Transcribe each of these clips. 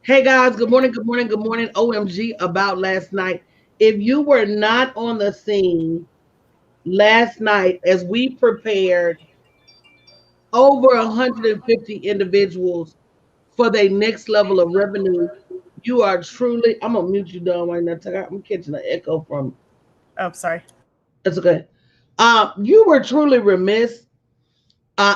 Hey guys, good morning, good morning, good morning. OMG about last night. If you were not on the scene last night as we prepared over 150 individuals for their next level of revenue, you are truly, I'm going to mute you down right now. I'm catching an echo from, Oh, sorry. it's okay. You were truly remiss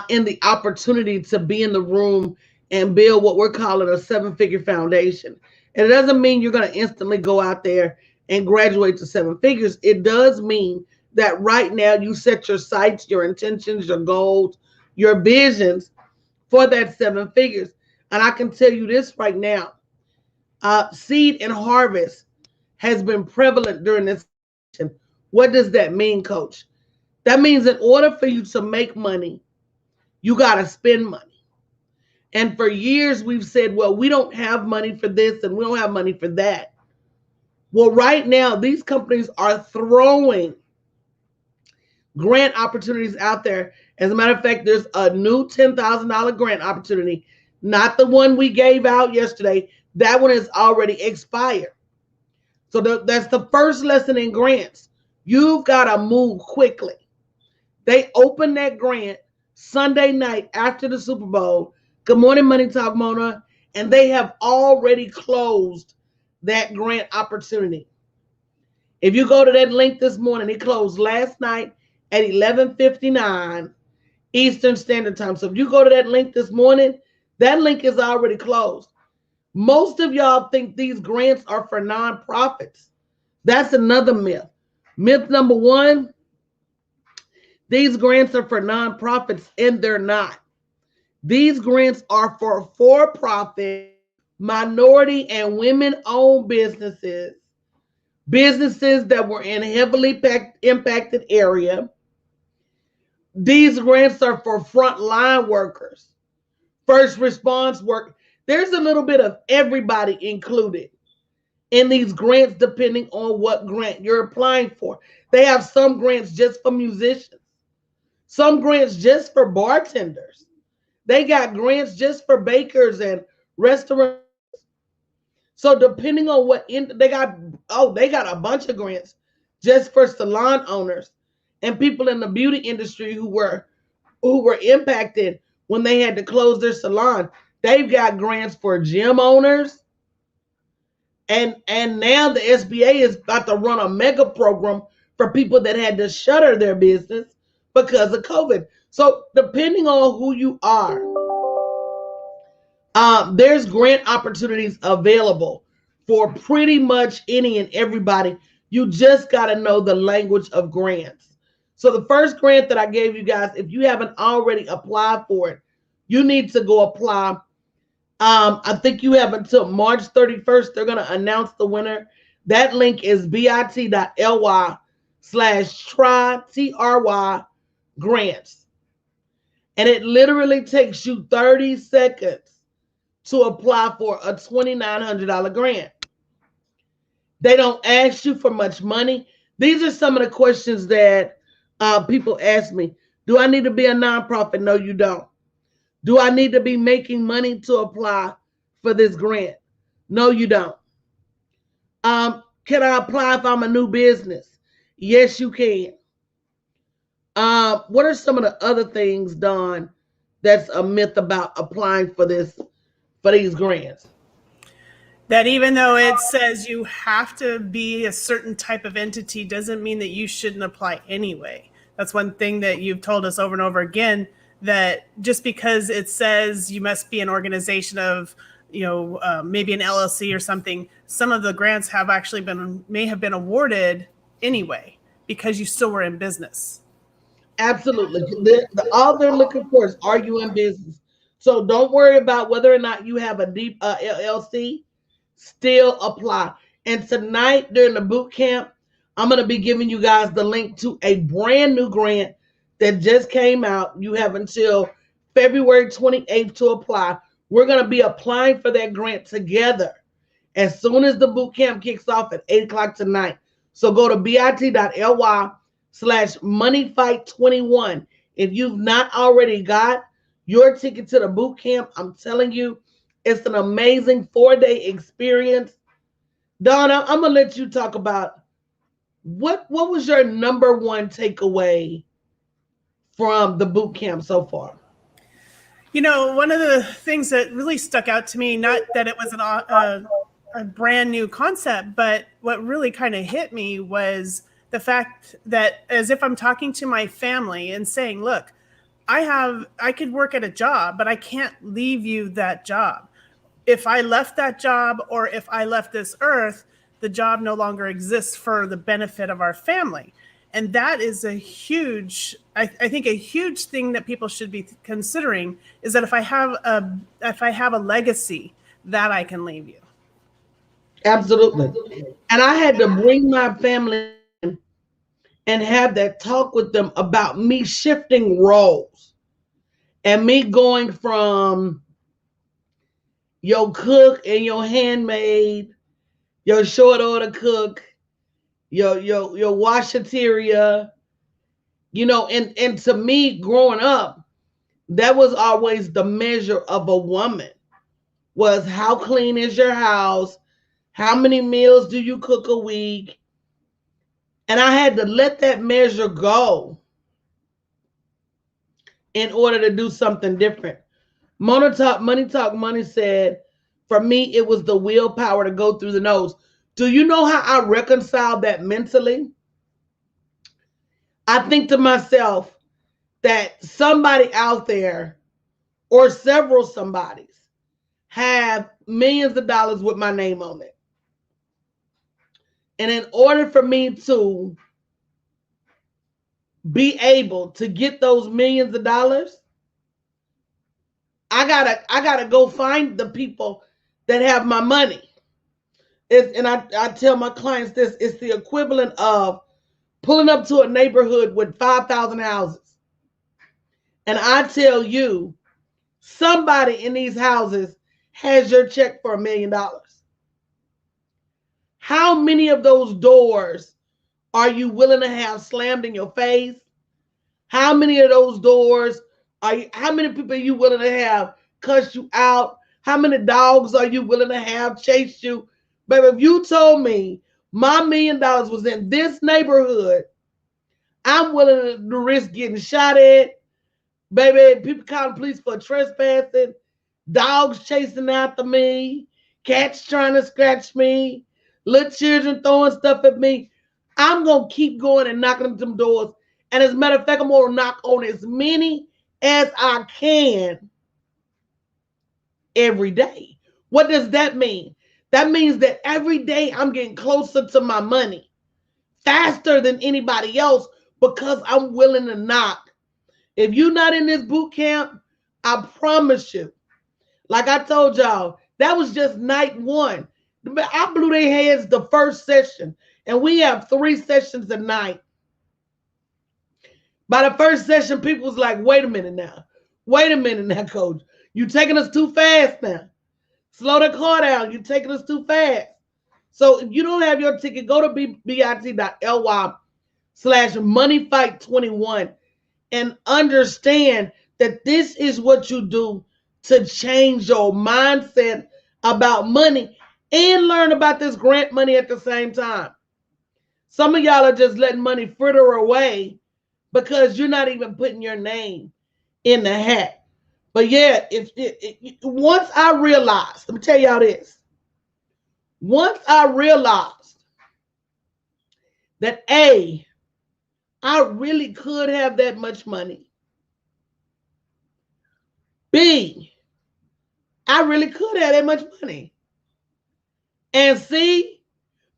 in the opportunity to be in the room and build what we're calling a seven-figure foundation. And it doesn't mean you're going to instantly go out there and graduate to seven figures. It does mean that right now you set your sights, your intentions, your goals, your visions for that seven figures. And I can tell you this right now, seed and harvest has been prevalent during this. What does that mean, coach? That means in order for you to make money, you got to spend money. And for years, we've said, well, we don't have money for this and we don't have money for that. Well, right now, these companies are throwing grant opportunities out there. As a matter of fact, there's a new $10,000 grant opportunity, not the one we gave out yesterday. That one is already expired. So that's the first lesson in grants. You've got to move quickly. They opened that grant Sunday night after the Super Bowl. Good morning, Money Talk Mona. And they have already closed that grant opportunity. If you go to that link this morning, it closed last night at 11:59 Eastern Standard Time. So if you go to that link this morning, that link is already closed. Most of y'all think these grants are for nonprofits. That's another myth. Myth number one, these grants are for nonprofits, and they're not. These grants are for profit, minority, and women owned businesses, businesses that were in heavily impacted area. These grants are for frontline workers, first response work. There's a little bit of everybody included in these grants, depending on what grant you're applying for. They have some grants just for musicians, some grants just for bartenders. They got grants just for bakers and restaurants. So depending on they got, they got a bunch of grants just for salon owners and people in the beauty industry who were impacted when they had to close their salon. They've got grants for gym owners, and now the SBA is about to run a mega program for people that had to shutter their business because of COVID. So depending on who you are, there's grant opportunities available for pretty much any and everybody. You just got to know the language of grants. So the first grant that I gave you guys, if you haven't already applied for it, you need to go apply. I think you have until March 31st. They're going to announce the winner. That link is bit.ly/try grants. And it literally takes you 30 seconds to apply for a $2,900 grant. They don't ask you for much money. These are some of the questions that people ask me. Do I need to be a nonprofit? No, you don't. Do I need to be making money to apply for this grant? No, you don't. Can I apply if I'm a new business? Yes, you can. What are some of the other things, Don, that's a myth about applying for these grants? That even though it says you have to be a certain type of entity doesn't mean that you shouldn't apply anyway. That's one thing that you've told us over and over again, that just because it says you must be an organization of, maybe an LLC or something, some of the grants may have been awarded anyway because you still were in business. Absolutely. All they're looking for is, are you in business? So don't worry about whether or not you have a deep LLC. Still apply. And tonight during the boot camp, I'm going to be giving you guys the link to a brand new grant that just came out. You have until February 28th to apply. We're going to be applying for that grant together as soon as the boot camp kicks off at 8 o'clock tonight. So go to bit.ly/moneyfight21. If you've not already got your ticket to the boot camp, I'm telling you, It's an amazing 4-day experience. Donna, I'm gonna let you talk about what was your number one takeaway from the boot camp so far? You know, one of the things that really stuck out to me, not that it was a brand new concept, but what really kind of hit me was the fact that, as if I'm talking to my family and saying, look, I could work at a job, but I can't leave you that job. If I left that job, or if I left this earth, the job no longer exists for the benefit of our family. And that is a huge, I think a huge thing that people should be considering, is that if I have a legacy, that I can leave you. Absolutely. And I had to bring my family in and have that talk with them about me shifting roles and me going from your cook and your handmaid, your short order cook, your washateria, and to me growing up, that was always the measure of a woman, was how clean is your house, how many meals do you cook a week? And I had to let that measure go in order to do something different. Money Talk Money said, for me, it was the willpower to go through the nose. Do you know how I reconciled that mentally? I think to myself that somebody out there, or several somebodies, have millions of dollars with my name on it. And in order for me to be able to get those millions of dollars, I gotta go find the people that have my money. And I tell my clients this, it's the equivalent of pulling up to a neighborhood with 5,000 houses. And I tell you, somebody in these houses has your check for $1 million. How many of those doors are you willing to have slammed in your face? How many of those doors how many people are you willing to have cuss you out? How many dogs are you willing to have chase you? But if you told me my $1 million was in this neighborhood, I'm willing to risk getting shot at. Baby, people calling the police for trespassing, dogs chasing after me, cats trying to scratch me, little children throwing stuff at me. I'm going to keep going and knocking on them doors. And as a matter of fact, I'm going to knock on as many as I can every day. What does that mean? That means that every day I'm getting closer to my money faster than anybody else, because I'm willing to knock. If you're not in this boot camp, I promise you, like I told y'all, that was just night one. I blew their heads the first session, and we have 3 sessions a night. By the first session, people was like, wait a minute now, coach. You taking us too fast now. Slow the car down. You're taking us too fast. So if you don't have your ticket, go to bit.ly/moneyfight21 and understand that this is what you do to change your mindset about money and learn about this grant money at the same time. Some of y'all are just letting money fritter away because you're not even putting your name in the hat. But yeah, once I realized, let me tell y'all this. Once I realized that I really could have that much money. B, I really could have that much money. And C,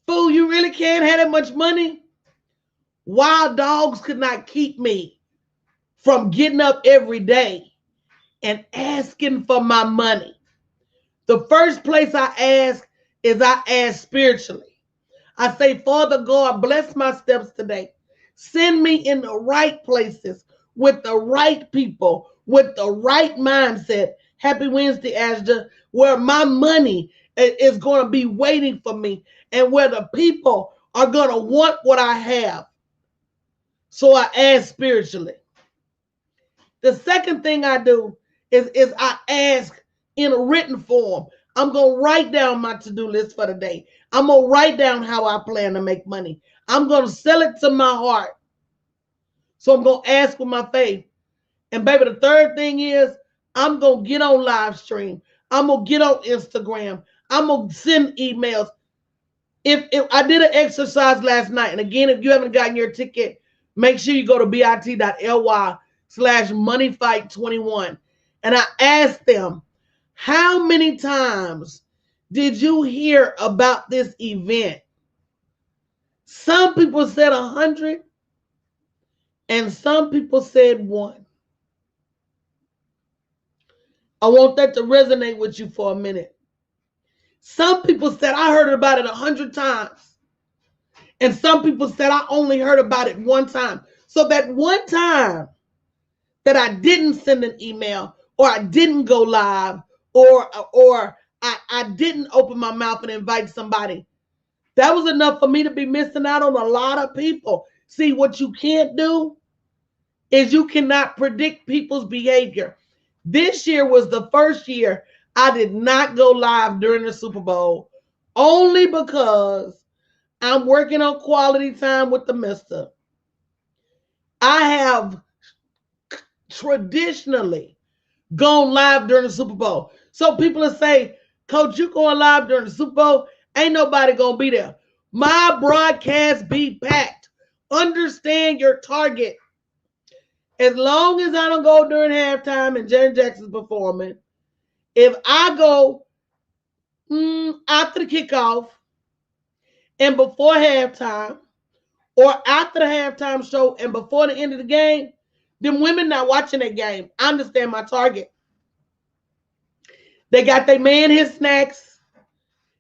fool, you really can't have that much money. Wild dogs could not keep me from getting up every day and asking for my money. The first place I ask is I ask spiritually. I say, Father God, bless my steps today. Send me in the right places with the right people, with the right mindset. Happy Wednesday, Asda, where my money is going to be waiting for me and where the people are going to want what I have. So I ask spiritually. The second thing I do is I ask in a written form. I'm going to write down my to-do list for the day. I'm going to write down how I plan to make money. I'm going to sell it to my heart. So I'm going to ask with my faith. And baby, the third thing is I'm going to get on live stream. I'm going to get on Instagram. I'm going to send emails. If I did an exercise last night, and again, if you haven't gotten your ticket, make sure you go to bit.ly/moneyfight21. And I asked them, how many times did you hear about this event? Some people said 100, and some people said 1. I want that to resonate with you for a minute. Some people said, I heard about it 100 times. And some people said, I only heard about it 1 time. So that 1 time that I didn't send an email, or I didn't go live, or I didn't open my mouth and invite somebody, that was enough for me to be missing out on a lot of people. See, what you can't do is you cannot predict people's behavior. This year was the first year I did not go live during the Super Bowl, only because I'm working on quality time with the mister. I have traditionally gone live during the Super Bowl. So people will say, Coach, you going live during the Super Bowl? Ain't nobody going to be there. My broadcast be packed. Understand your target. As long as I don't go during halftime and Janet Jackson's performing, if I go after the kickoff and before halftime, or after the halftime show and before the end of the game, them women not watching that game. I understand my target. They got their man his snacks.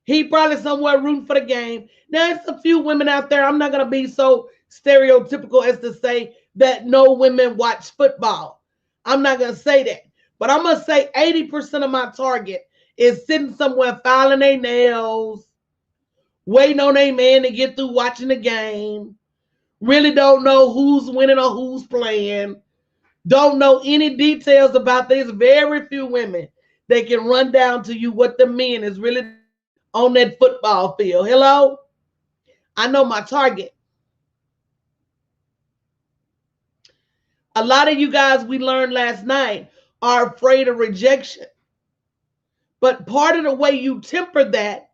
He probably somewhere rooting for the game. Now, there's a few women out there. I'm not going to be so stereotypical as to say that no women watch football. I'm not going to say that. But I'm going to say 80% of my target is sitting somewhere filing their nails, waiting on their man to get through watching the game, really don't know who's winning or who's playing, don't know any details about this. Very few women that can run down to you what the men is really on that football field. Hello? I know my target. A lot of you guys, we learned last night, are afraid of rejection. But part of the way you temper that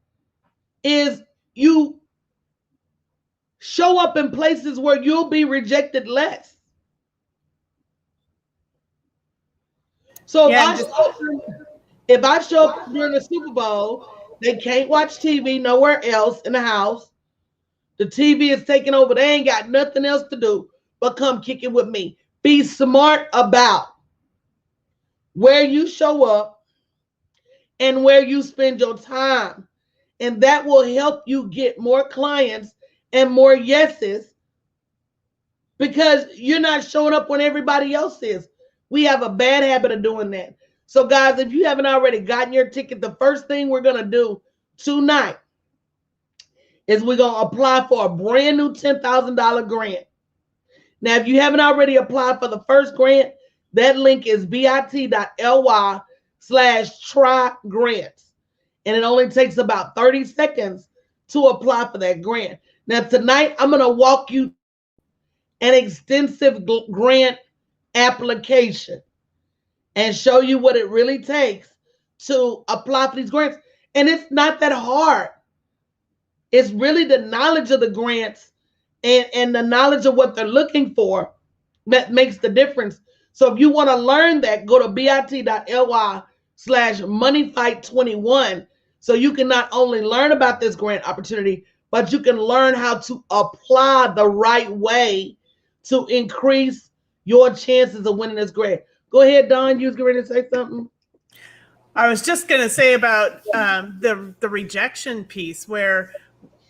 is you show up in places where you'll be rejected less. So if I show up during the Super Bowl, they can't watch TV nowhere else in the house. The TV is taking over. They ain't got nothing else to do but come kick it with me. Be smart about where you show up and where you spend your time. And that will help you get more clients and more yeses, because you're not showing up when everybody else is. We have a bad habit of doing that. So guys, if you haven't already gotten your ticket, the first thing we're going to do tonight is we're going to apply for a brand new $10,000 grant. Now, if you haven't already applied for the first grant, that link is bit.ly/try-grants. And it only takes about 30 seconds to apply for that grant. Now, tonight, I'm going to walk you an extensive grant application and show you what it really takes to apply for these grants. And it's not that hard. It's really the knowledge of the grants and the knowledge of what they're looking for that makes the difference. So if you want to learn that, go to bit.ly/moneyfight21 so you can not only learn about this grant opportunity, but you can learn how to apply the right way to increase your chances of winning this grant. Go ahead, Dawn. You was going to say something? I was just going to say about the rejection piece, where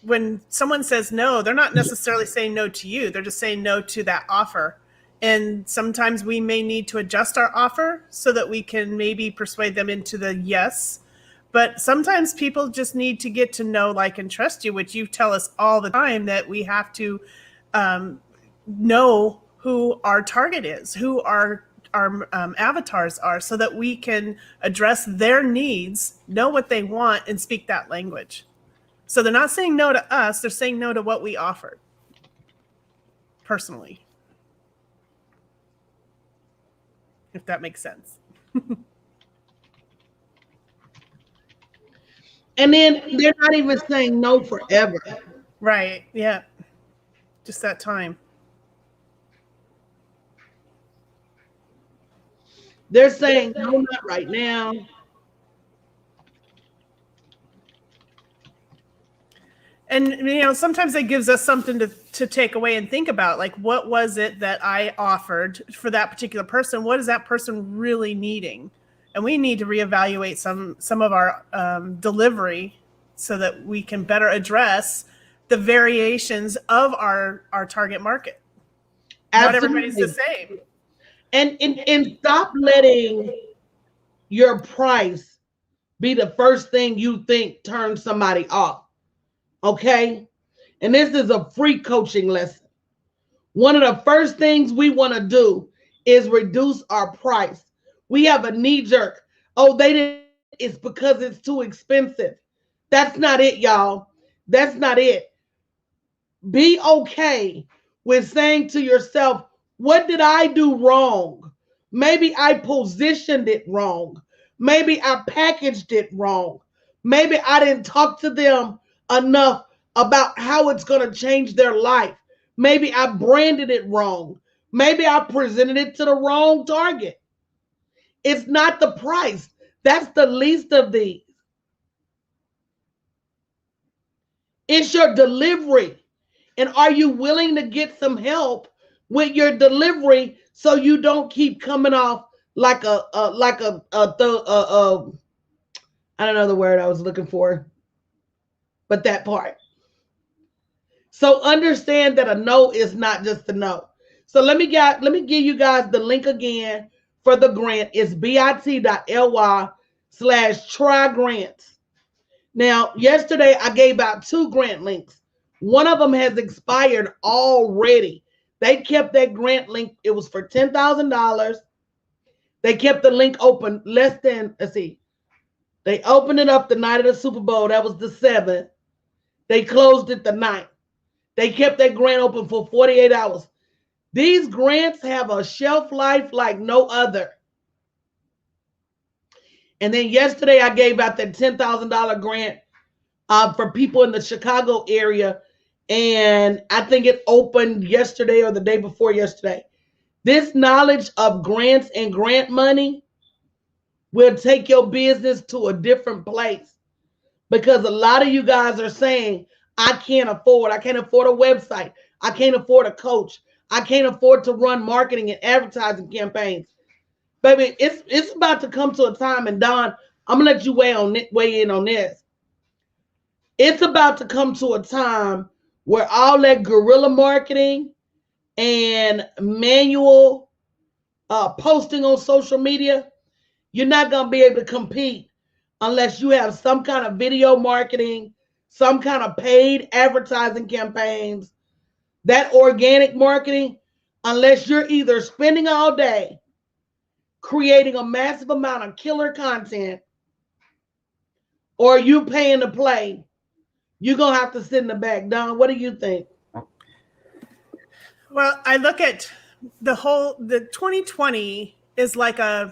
when someone says no, they're not necessarily saying no to you. They're just saying no to that offer. And sometimes we may need to adjust our offer so that we can maybe persuade them into the yes. But sometimes people just need to get to know, like, and trust you, which you tell us all the time, that we have to know who our target is, who our avatars are, so that we can address their needs, know what they want, and speak that language. So they're not saying no to us, they're saying no to what we offered personally, if that makes sense. And then they're not even saying no forever. Right. Yeah. Just that time. They're saying no, not right now. And sometimes it gives us something to take away and think about, like, what was it that I offered for that particular person? What is that person really needing? And we need to reevaluate some of our delivery so that we can better address the variations of our target market. Absolutely. Not everybody's the same. And stop letting your price be the first thing you think turns somebody off. Okay? And this is a free coaching lesson. One of the first things we want to do is reduce our price. We have a knee jerk. Oh, they didn't. It's because it's too expensive. That's not it, y'all. That's not it. Be okay with saying to yourself, what did I do wrong? Maybe I positioned it wrong. Maybe I packaged it wrong. Maybe I didn't talk to them enough about how it's going to change their life. Maybe I branded it wrong. Maybe I presented it to the wrong target. It's not the price. That's the least of these. It's your delivery. And are you willing to get some help with your delivery so you don't keep coming off like I don't know the word I was looking for, but that part. So understand that a no is not just a no. So let me give you guys the link again for the grant. It's bit.ly/try-grants. Now, yesterday I gave out 2 grant links. One of them has expired already. They kept that grant link. It was for $10,000. They kept the link open less than, they opened it up the night of the Super Bowl. That was the 7th. They closed it the 9th. They kept that grant open for 48 hours. These grants have a shelf life like no other. And then yesterday I gave out that $10,000 grant for people in the Chicago area. And I think it opened yesterday or the day before yesterday. This knowledge of grants and grant money will take your business to a different place. Because a lot of you guys are saying, I can't afford a website. I can't afford a coach. I can't afford to run marketing and advertising campaigns. Baby, it's about to come to a time, and Don, I'm gonna let you weigh in on this. It's about to come to a time where all that guerrilla marketing and manual posting on social media, you're not gonna be able to compete unless you have some kind of video marketing, some kind of paid advertising campaigns, that organic marketing, unless you're either spending all day creating a massive amount of killer content or you paying to play, you're going to have to sit in the back. Don, what do you think? Well, I look at the 2020 is like a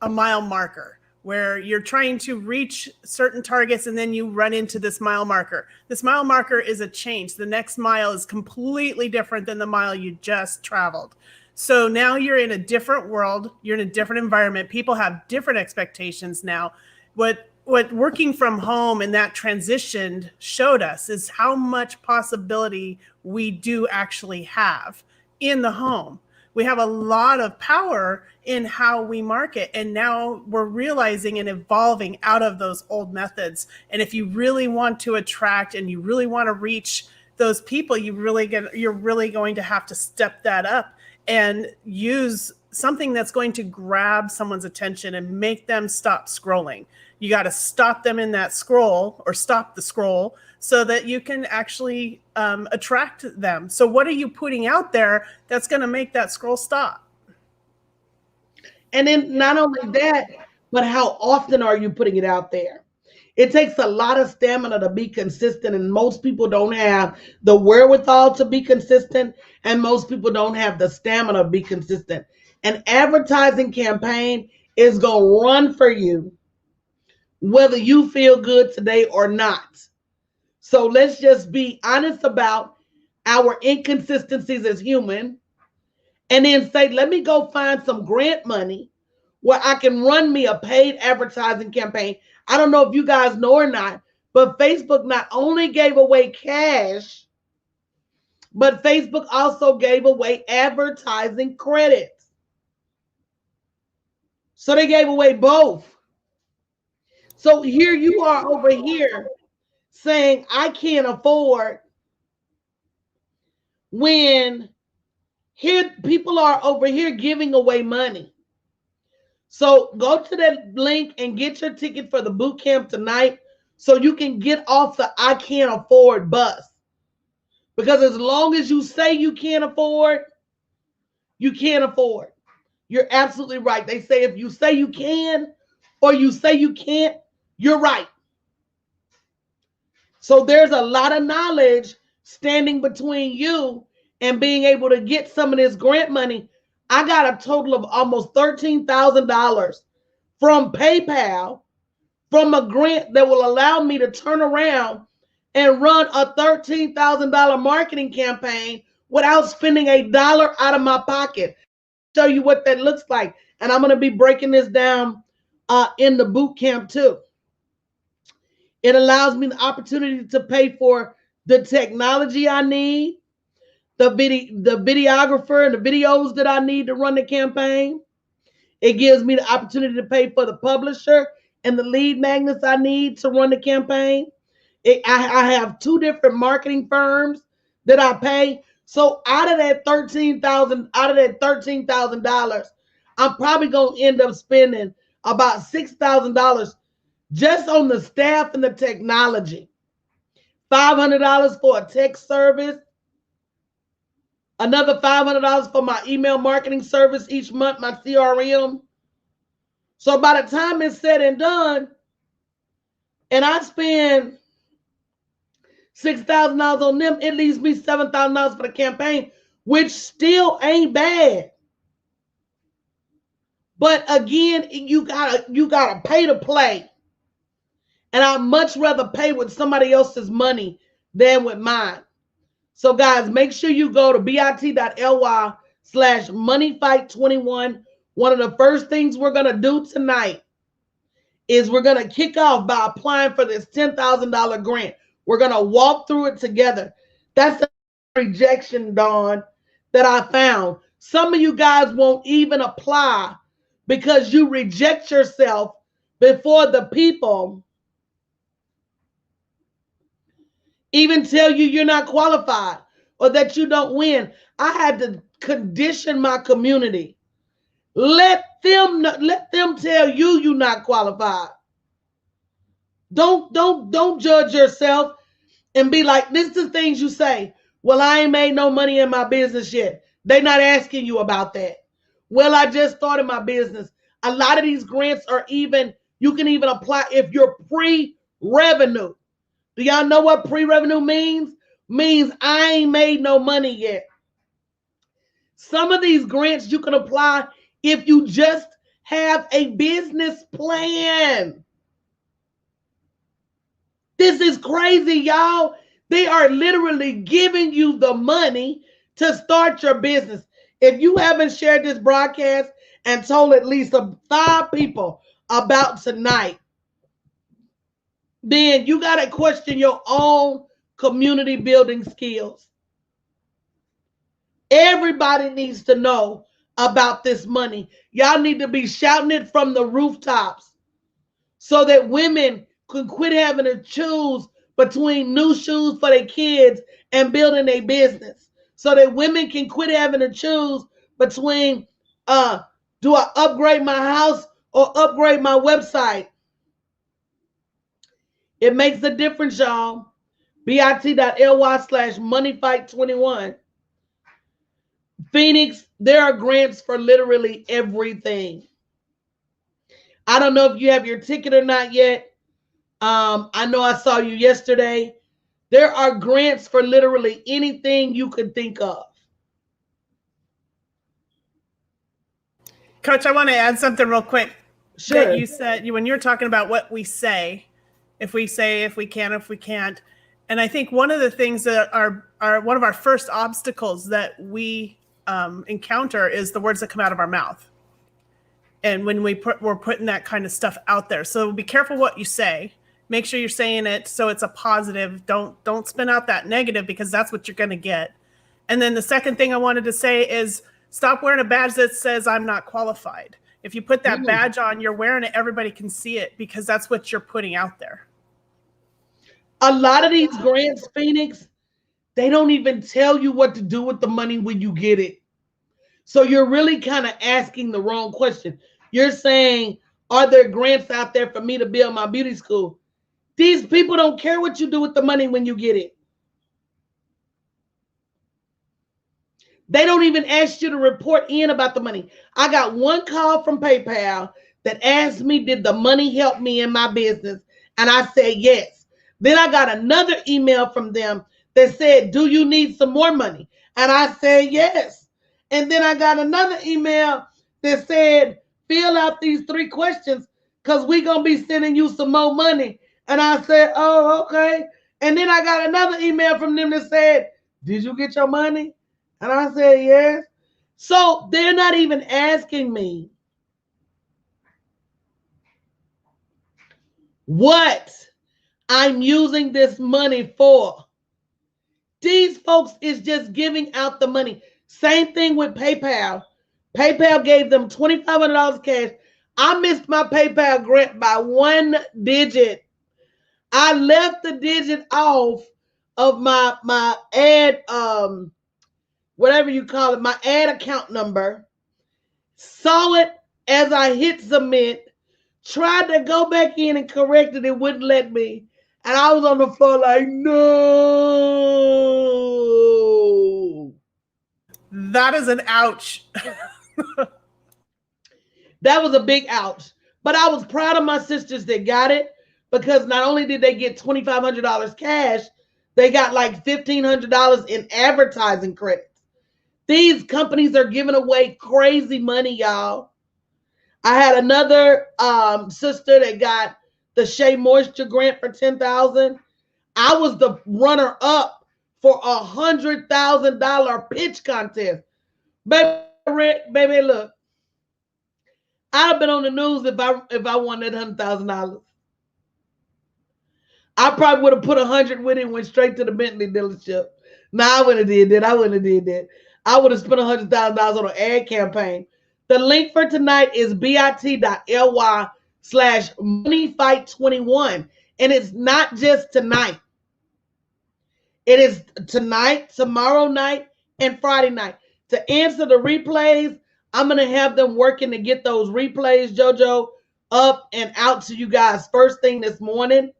mile marker where you're trying to reach certain targets and then you run into this mile marker. This mile marker is a change. The next mile is completely different than the mile you just traveled. So now you're in a different world. You're in a different environment. People have different expectations now. What working from home and that transition showed us is how much possibility we do actually have in the home. We have a lot of power in how we market. And now we're realizing and evolving out of those old methods. And if you really want to attract and you really want to reach those people, you're really going to have to step that up and use something that's going to grab someone's attention and make them stop scrolling. You got to stop them in that scroll or stop the scroll so that you can actually attract them. So what are you putting out there that's going to make that scroll stop? And then not only that, but how often are you putting it out there? It takes a lot of stamina to be consistent, and most people don't have the wherewithal to be consistent, and most people don't have the stamina to be consistent. An advertising campaign is going to run for you whether you feel good today or not. So let's just be honest about our inconsistencies as human, and then say, let me go find some grant money where I can run me a paid advertising campaign. I don't know if you guys know or not, but Facebook not only gave away cash, but Facebook also gave away advertising credits. So they gave away both. So here you are over here saying, I can't afford, when here people are over here giving away money. So go to that link and get your ticket for the boot camp tonight so you can get off the I can't afford bus. Because as long as you say you can't afford, you can't afford. You're absolutely right. They say if you say you can or you say you can't, you're right. So there's a lot of knowledge standing between you and being able to get some of this grant money. I got a total of almost $13,000 from PayPal from a grant that will allow me to turn around and run a $13,000 marketing campaign without spending a dollar out of my pocket. Show you what that looks like. And I'm going to be breaking this down in the boot camp too. It allows me the opportunity to pay for the technology I need, the videographer and the videos that I need to run the campaign. It gives me the opportunity to pay for the publisher and the lead magnets I need to run the campaign. I have 2 different marketing firms that I pay. So out of that $13,000, I'm probably gonna end up spending about $6,000 just on the staff and the technology. $500 for a tech service, another $500 for my email marketing service each month, my CRM. So by the time it's said and done, and I spend $6,000 on them, it leaves me $7,000 for the campaign, which still ain't bad. But again, you gotta pay to play. And I'd much rather pay with somebody else's money than with mine. So guys, make sure you go to bit.ly/moneyfight21. One of the first things we're going to do tonight is we're going to kick off by applying for this $10,000 grant. We're going to walk through it together. That's a rejection, Dawn, that I found. Some of you guys won't even apply because you reject yourself before the people even tell you you're not qualified or that you don't win. I had to condition my community. Let them tell you you're not qualified. Don't judge yourself and be like, this is the things you say. Well, I ain't made no money in my business yet. They're not asking you about that. Well, I just started my business. A lot of these grants are even, you can even apply if you're pre-revenue. Do y'all know what pre-revenue means? Means I ain't made no money yet. Some of these grants you can apply if you just have a business plan. This is crazy, y'all. They are literally giving you the money to start your business. If you haven't shared this broadcast and told at least 5 people about tonight, then you got to question your own community building skills. Everybody needs to know about this money. Y'all need to be shouting it from the rooftops so that women can quit having to choose between new shoes for their kids and building a business. So that women can quit having to choose between do I upgrade my house or upgrade my website? It makes a difference, y'all. bit.ly/moneyfight21. Phoenix, there are grants for literally everything. I don't know if you have your ticket or not yet. I know I saw you yesterday. There are grants for literally anything you could think of. Coach, I want to add something real quick. Sure. That you said when you're talking about what we say, if we can, if we can't. And I think one of the things that are one of our first obstacles that we encounter is the words that come out of our mouth. And when we're putting that kind of stuff out there, so be careful what you say. Make sure you're saying it so it's a positive. Don't spin out that negative, because that's what you're going to get. And then the second thing I wanted to say is stop wearing a badge that says I'm not qualified. If you put that badge on, you're wearing it, everybody can see it, because that's what you're putting out there. A lot of these grants, Phoenix, they don't even tell you what to do with the money when you get it. So you're really kind of asking the wrong question. You're saying, are there grants out there for me to build my beauty school? These people don't care what you do with the money when you get it. They don't even ask you to report in about the money. I got one call from PayPal that asked me, did the money help me in my business? And I said, yes. Then I got another email from them that said, do you need some more money? And I said, yes. And then I got another email that said, fill out these 3 questions because we're going to be sending you some more money. And I said, oh, okay. And then I got another email from them that said, did you get your money? And I said, yes. So they're not even asking me what I'm using this money for. These folks is just giving out the money. Same thing with PayPal. PayPal gave them $2,500 cash. I missed my PayPal grant by 1 digit. I left the digit off of my ad, whatever you call it, my ad account number. Saw it as I hit submit. Tried to go back in and correct it. It wouldn't let me. And I was on the floor like, no. That is an ouch. That was a big ouch. But I was proud of my sisters that got it, because not only did they get $2,500 cash, they got like $1,500 in advertising credits. These companies are giving away crazy money, y'all. I had another sister that got the Shea Moisture grant for $10,000. I was the runner up for $100,000 pitch contest. Baby, look, I'd have been on the news if I won that $100,000. I probably would have put 100 with it and went straight to the Bentley dealership. No, I wouldn't have did that. I would have spent $100,000 on an ad campaign. The link for tonight is bit.ly/moneyfight21. And it's not just tonight. It is tonight, tomorrow night, and Friday night. To answer the replays, I'm going to have them working to get those replays, JoJo, up and out to you guys first thing this morning.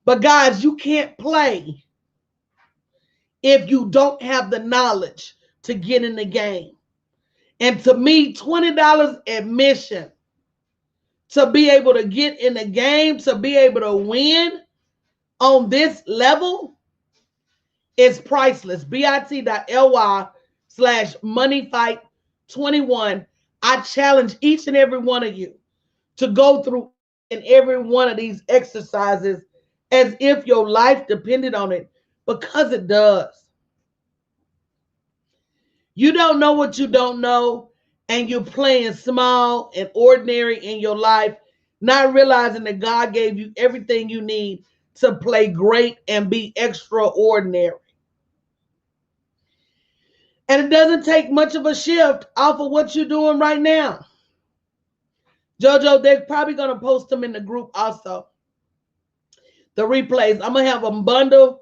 But guys, you can't play if you don't have the knowledge to get in the game. And to me, $20 admission to be able to get in the game, to be able to win on this level is priceless. bit.ly/moneyfight21. I challenge each and every one of you to go through in every one of these exercises as if your life depended on it, because it does. You don't know what you don't know, and you're playing small and ordinary in your life, not realizing that God gave you everything you need to play great and be extraordinary. And it doesn't take much of a shift off of what you're doing right now. JoJo, they're probably going to post them in the group also. The replays, I'm going to have them bundled.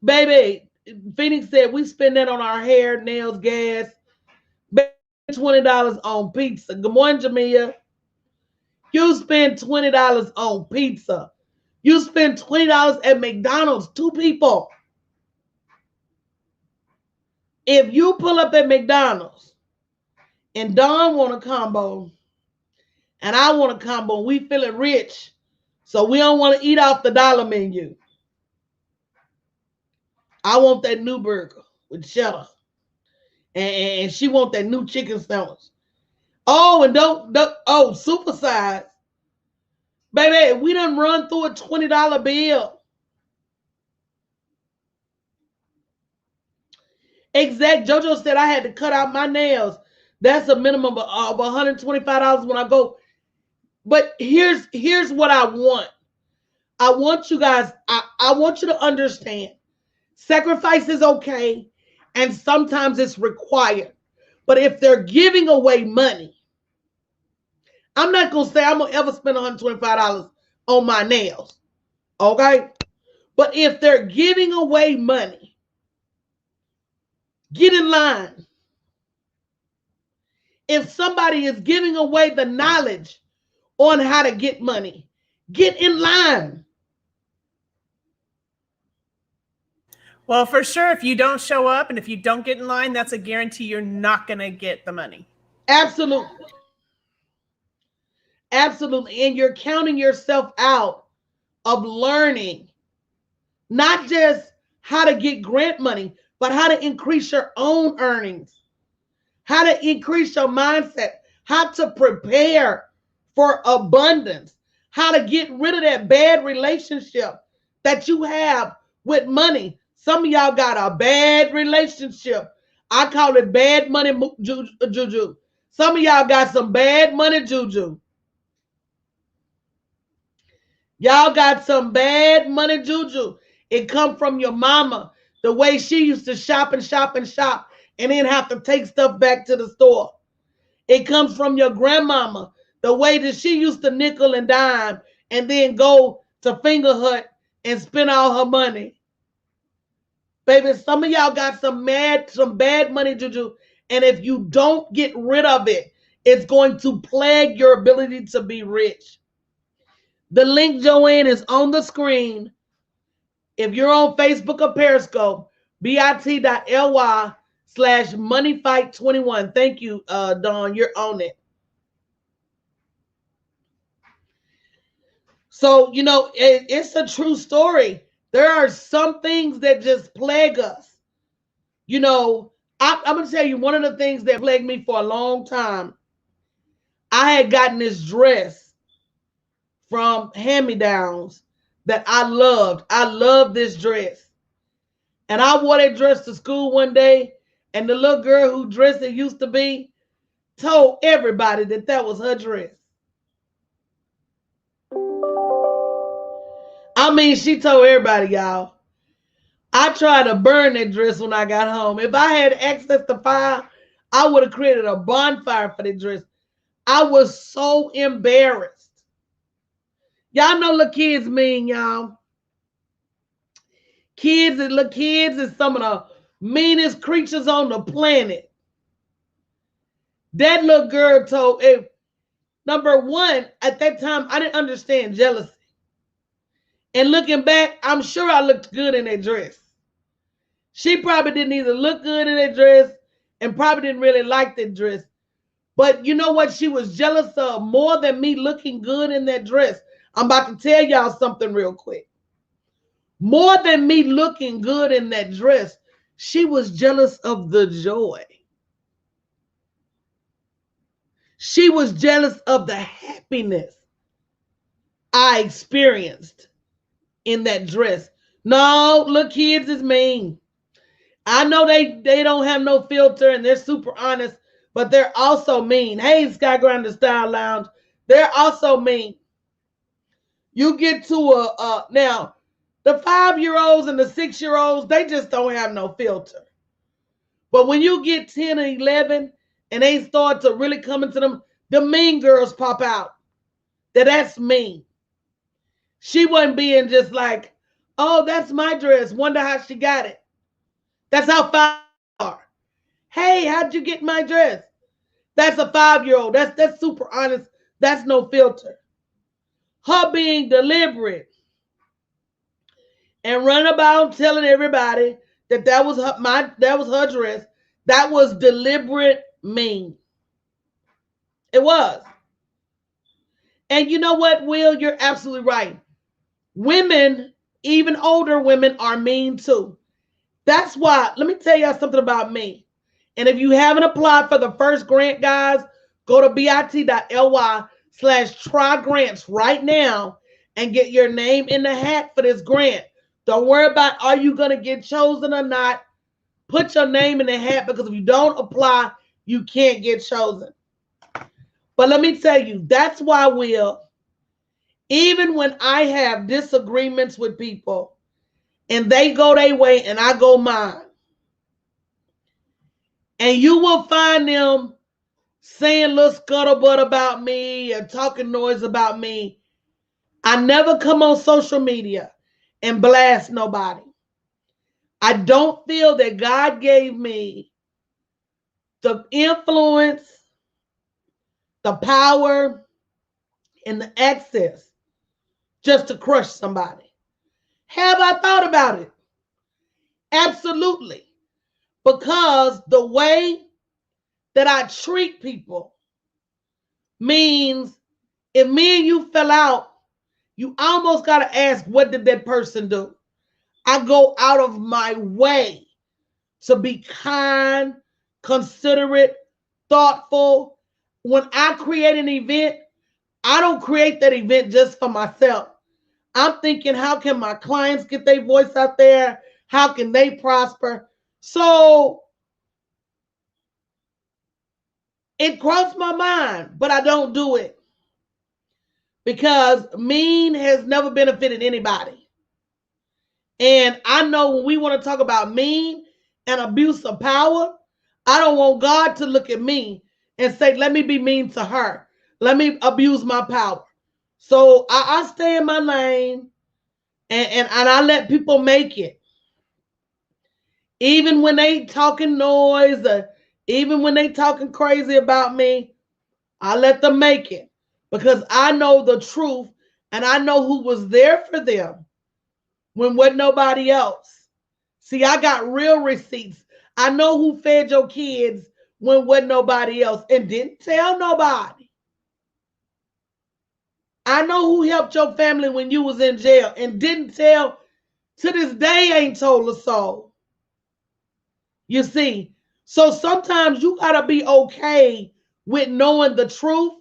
Baby, Phoenix said we spend that on our hair, nails, gas. $20 on pizza. Good morning, Jamia. You spend $20 on pizza. You spend $20 at McDonald's, 2 people. If you pull up at McDonald's and Don want a combo and I want a combo. We feeling rich, so we don't want to eat off the dollar menu. I want that new burger with cheddar, and she want that new chicken sandwich. Oh, and don't supersize, baby. We done run through a $20 bill. Exact. JoJo said I had to cut out my nails. That's a minimum of $125 when I go. But here's what I want. I want you guys, I want you to understand. Sacrifice is okay, and sometimes it's required. But if they're giving away money, I'm not going to say I'm going to ever spend $125 on my nails. Okay? But if they're giving away money, get in line. If somebody is giving away the knowledge on how to get money, get in line. Well, for sure, if you don't show up and if you don't get in line, that's a guarantee you're not going to get the money. Absolutely. Absolutely. And you're counting yourself out of learning not just how to get grant money, but how to increase your own earnings, how to increase your mindset, how to prepare for abundance, how to get rid of that bad relationship that you have with money. Some of y'all got a bad relationship. I call it bad money juju. Some of y'all got some bad money juju. Y'all got some bad money juju. It come from your mama, the way she used to shop and shop and shop and then have to take stuff back to the store. It comes from your grandmama, the way that she used to nickel and dime and then go to Finger Hut and spend all her money. Baby, some of y'all got some bad money juju, and if you don't get rid of it, it's going to plague your ability to be rich. The link, Joanne, is on the screen. If you're on Facebook or Periscope, bit.ly/moneyfight21. Thank you, Dawn. You're on it. So, it's a true story. There are some things that just plague us. I'm going to tell you one of the things that plagued me for a long time. I had gotten this dress from Hand-Me-Downs that I loved. I loved this dress. And I wore that dress to school one day, and the little girl who dressed it used to be told everybody that was her dress. I mean, she told everybody, y'all. I tried to burn that dress when I got home. If I had access to fire, I would have created a bonfire for that dress. I was so embarrassed. Y'all know little kids mean, y'all. Little kids is some of the meanest creatures on the planet. That little girl told, number one, at that time, I didn't understand jealousy. And looking back, I'm sure I looked good in that dress. She probably didn't either look good in that dress and probably didn't really like that dress. But you know what she was jealous of more than me looking good in that dress? I'm about to tell y'all something real quick. More than me looking good in that dress, she was jealous of the joy. She was jealous of the happiness I experienced in that dress. No, look, kids is mean. I know they don't have no filter and they're super honest, but they're also mean. Hey, Sky Grinder Style Lounge, they're also mean. You get to now, the 5-year-olds and the 6-year-olds, they just don't have no filter. But when you get 10 and 11 and they start to really come into them, the mean girls pop out. That's mean. She wasn't being just like, oh, that's my dress. Wonder how she got it. That's how 5 are. Hey, how'd you get my dress? That's a 5-year-old. That's super honest. That's no filter. Her being deliberate and running about telling everybody that was her dress. That was deliberate mean. It was. And you know what, Will? You're absolutely right. Women, even older women, are mean too. That's why, let me tell y'all something about me. And if you haven't applied for the first grant, guys, go to bit.ly/try grants right now and get your name in the hat for this grant. Don't worry about are you going to get chosen or not. Put your name in the hat, because if you don't apply, you can't get chosen. But let me tell you, that's why, Will, even when I have disagreements with people and they go their way and I go mine, and you will find them saying little scuttlebutt about me or talking noise about me, I never come on social media and blast nobody. I don't feel that God gave me the influence, the power, and the access just to crush somebody. Have I thought about it? Absolutely. Because the way that I treat people means if me and you fell out, you almost got to ask, what did that person do? I go out of my way to be kind, considerate, thoughtful. When I create an event, I don't create that event just for myself. I'm thinking, how can my clients get their voice out there? How can they prosper? So it crossed my mind, but I don't do it because mean has never benefited anybody. And I know when we want to talk about mean and abuse of power, I don't want God to look at me and say, let me be mean to her. Let me abuse my power. So I stay in my lane, and I let people make it. Even when they talking noise, or even when they talking crazy about me, I let them make it because I know the truth and I know who was there for them when wasn't nobody else. See, I got real receipts. I know who fed your kids when wasn't nobody else and didn't tell nobody. I know who helped your family when you was in jail and didn't tell. To this day ain't told a soul. You see, so sometimes you gotta be okay with knowing the truth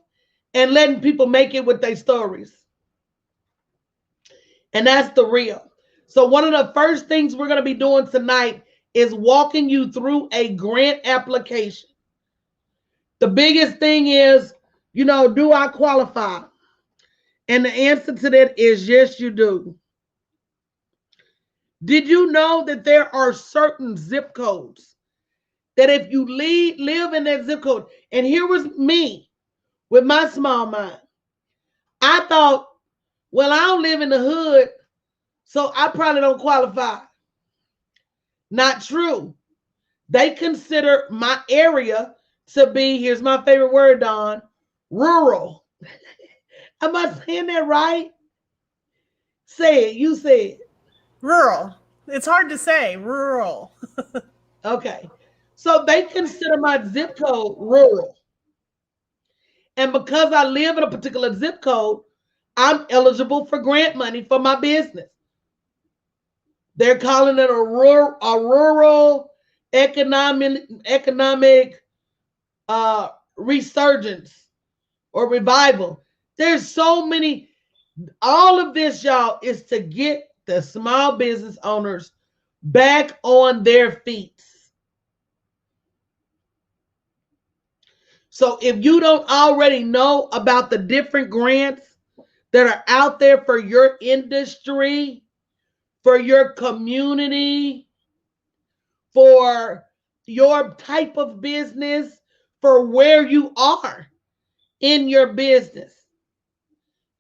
and letting people make it with their stories. And that's the real. So one of the first things we're going to be doing tonight is walking you through a grant application. The biggest thing is, do I qualify? And the answer to that is yes, you do. Did you know that there are certain zip codes that if you live in that zip code, and here was me with my small mind. I thought, well, I don't live in the hood, so I probably don't qualify. Not true. They consider my area to be, here's my favorite word, Don, rural. Am I saying that right? Say it. You say it. Rural. It's hard to say. Rural. Okay. So they consider my zip code rural. And because I live in a particular zip code, I'm eligible for grant money for my business. They're calling it a rural economic resurgence or revival. There's so many. All of this, y'all, is to get the small business owners back on their feet. So if you don't already know about the different grants that are out there for your industry, for your community, for your type of business, for where you are in your business,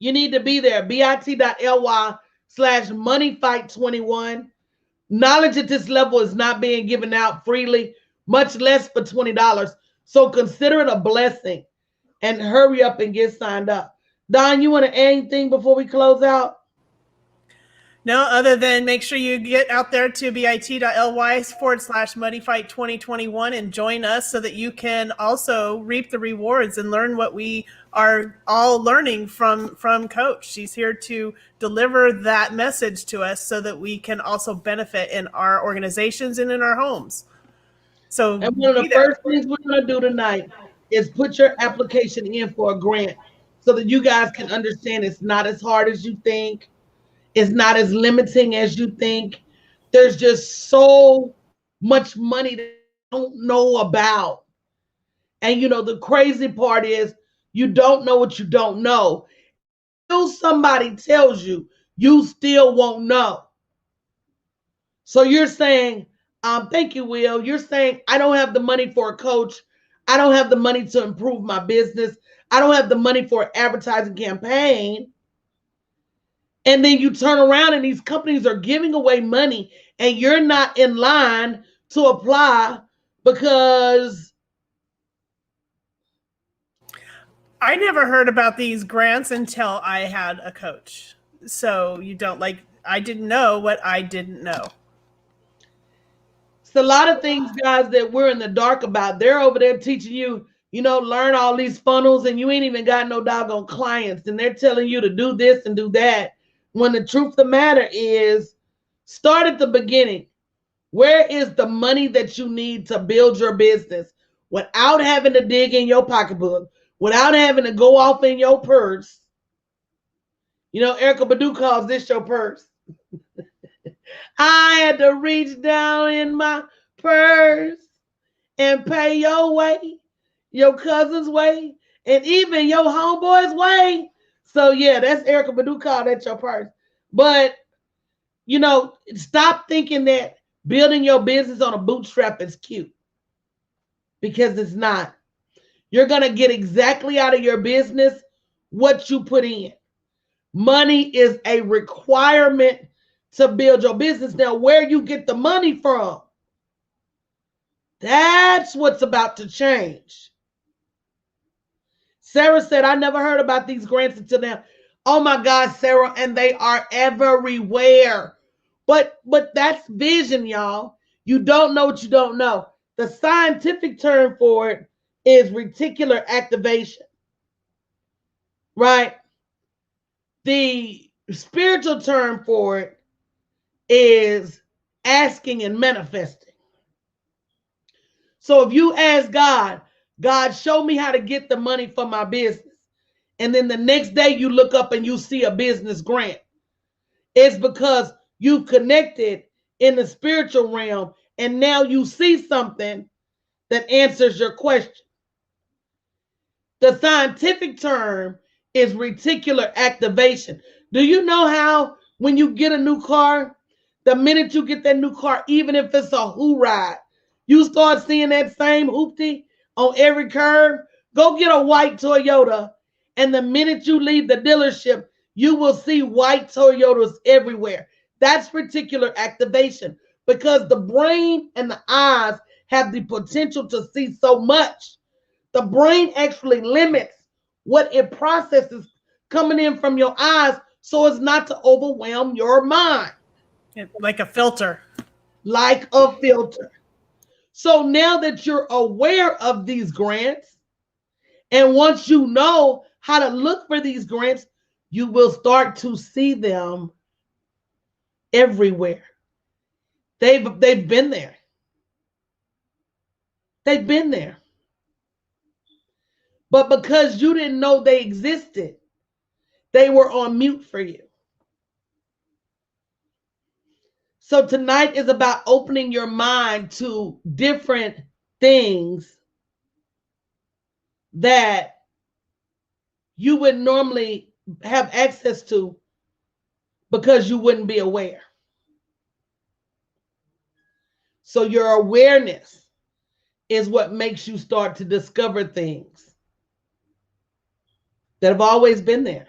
you need to be there. bit.ly/moneyfight21. Knowledge at this level is not being given out freely, much less for $20. So consider it a blessing and hurry up and get signed up. Don, you want to add anything before we close out? No, other than make sure you get out there to bit.ly/Muddy Fight 2021 and join us so that you can also reap the rewards and learn what we are all learning from Coach. She's here to deliver that message to us so that we can also benefit in our organizations and in our homes. So, and one of the first things we're going to do tonight is put your application in for a grant so that you guys can understand it's not as hard as you think. It's not as limiting as you think. There's just so much money that you don't know about. And you know, the crazy part is you don't know what you don't know. Until somebody tells you, you still won't know. So you're saying, thank you, Will. You're saying, I don't have the money for a coach. I don't have the money to improve my business. I don't have the money for an advertising campaign. And then you turn around and these companies are giving away money and you're not in line to apply because I never heard about these grants until I had a coach. So you don't I didn't know what I didn't know. It's a lot of things, guys, that we're in the dark about. They're over there teaching you, learn all these funnels and you ain't even got no doggone clients. And they're telling you to do this and do that. When the truth of the matter is, start at the beginning. Where is the money that you need to build your business without having to dig in your pocketbook, without having to go off in your purse? Erykah Badu calls this your purse. I had to reach down in my purse and pay your way, your cousin's way, and even your homeboy's way. So yeah, that's Erykah Badu called that your purse. But stop thinking that building your business on a bootstrap is cute, because it's not. You're going to get exactly out of your business what you put in. Money is a requirement to build your business. Now, where you get the money from, that's what's about to change. Sarah said, I never heard about these grants until now. Oh my God, Sarah, and they are everywhere. But that's vision, y'all. You don't know what you don't know. The scientific term for it is reticular activation, right? The spiritual term for it is asking and manifesting. So if you ask God, God, show me how to get the money for my business, and then the next day you look up and you see a business grant, it's because you connected in the spiritual realm and now you see something that answers your question. The scientific term is reticular activation. Do you know how when you get a new car, the minute you get that new car, even if it's a who ride, you start seeing that same hoopty on every curve? Go get a white Toyota, and the minute you leave the dealership, you will see white Toyotas everywhere. That's reticular activation, because the brain and the eyes have the potential to see so much. The brain actually limits what it processes coming in from your eyes so as not to overwhelm your mind. Like a filter. Like a filter. So now that you're aware of these grants, and once you know how to look for these grants, you will start to see them everywhere. They've been there. They've been there. But because you didn't know they existed, they were on mute for you. So tonight is about opening your mind to different things that you would normally have access to because you wouldn't be aware. So your awareness is what makes you start to discover things that have always been there.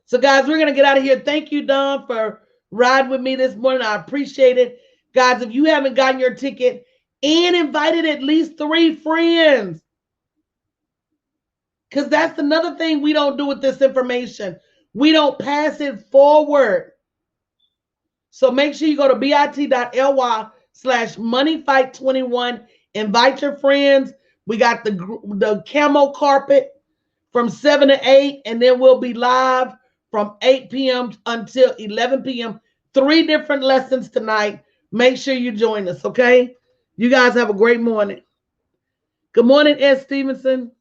So guys, we're going to get out of here. Thank you, Don, for riding with me this morning. I appreciate it. Guys, if you haven't gotten your ticket and invited at least 3 friends, because that's another thing we don't do with this information. We don't pass it forward. So make sure you go to bit.ly/moneyfight21. Invite your friends. We got the camo carpet from 7 to 8, and then we'll be live from 8 p.m. until 11 p.m. 3 different lessons tonight. Make sure you join us, okay? You guys have a great morning. Good morning, Ed Stevenson.